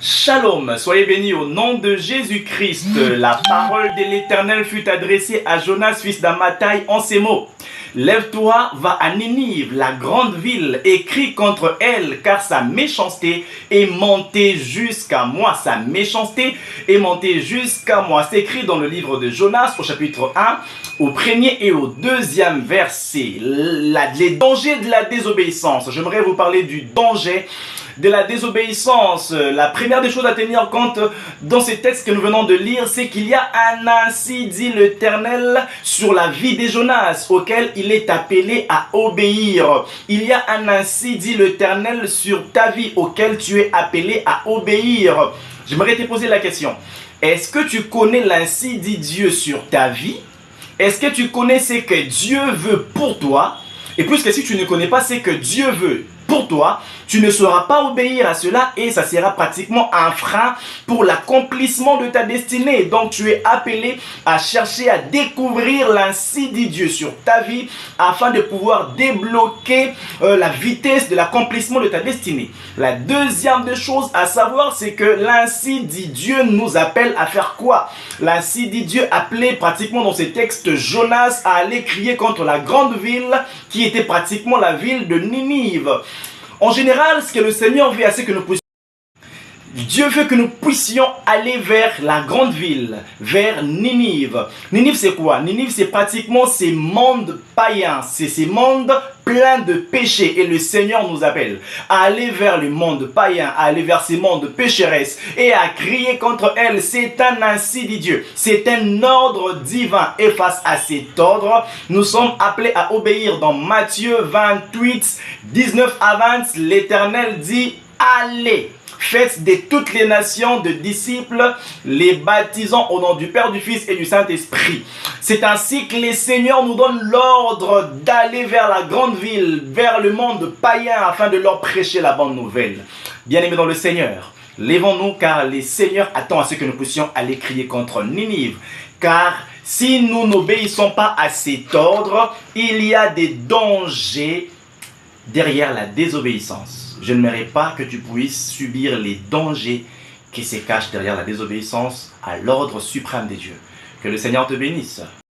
Shalom, soyez bénis au nom de Jésus-Christ. La parole de l'Éternel fut adressée à Jonas, fils d'Amittai, en ces mots. Lève-toi, va à Ninive, la grande ville, et crie contre elle, car sa méchanceté est montée jusqu'à moi. Sa méchanceté est montée jusqu'à moi. C'est écrit dans le livre de Jonas, au chapitre 1, au premier et au deuxième verset. Les dangers de la désobéissance. J'aimerais vous parler du danger de la désobéissance. La première des choses à tenir compte dans ces textes que nous venons de lire, c'est qu'il y a un ainsi dit l'Éternel sur la vie de Jonas, auquel il est appelé à obéir. Il y a un ainsi dit l'Éternel sur ta vie, auquel tu es appelé à obéir. J'aimerais te poser la question. Est-ce que tu connais l'ainsi dit Dieu sur ta vie? Est-ce que tu connais ce que Dieu veut pour toi? Et plus que si tu ne connais pas ce que Dieu veut pour toi, tu ne sauras pas obéir à cela et ça sera pratiquement un frein pour l'accomplissement de ta destinée. Donc tu es appelé à chercher à découvrir l'ainsi dit Dieu sur ta vie afin de pouvoir débloquer la vitesse de l'accomplissement de ta destinée. La deuxième des choses à savoir, c'est que l'ainsi dit Dieu nous appelle à faire quoi? L'ainsi dit Dieu appelait pratiquement dans ces textes Jonas à aller crier contre la grande ville qui était pratiquement la ville de Ninive. En général, ce que le Seigneur veut, c'est que nous puissions... Dieu veut que nous puissions aller vers la grande ville, vers Ninive. Ninive, c'est quoi? Ninive, c'est pratiquement ces mondes païens, c'est ces mondes pleins de péchés. Et le Seigneur nous appelle à aller vers le monde païen, à aller vers ces mondes pécheresses et à crier contre elles. C'est un ainsi dit Dieu. C'est un ordre divin. Et face à cet ordre, nous sommes appelés à obéir. Dans Matthieu 28, 19 à 20, l'Éternel dit « Allez ». Faites de toutes les nations de disciples, les baptisant au nom du Père, du Fils et du Saint-Esprit. C'est ainsi que les seigneurs nous donnent l'ordre d'aller vers la grande ville, vers le monde païen, afin de leur prêcher la bonne nouvelle. Bien-aimés dans le Seigneur, lèvons-nous car les seigneurs attendent à ce que nous puissions aller crier contre Ninive. Car si nous n'obéissons pas à cet ordre, il y a des dangers derrière la désobéissance. Je n'aimerais pas que tu puisses subir les dangers qui se cachent derrière la désobéissance à l'ordre suprême des dieux. Que le Seigneur te bénisse.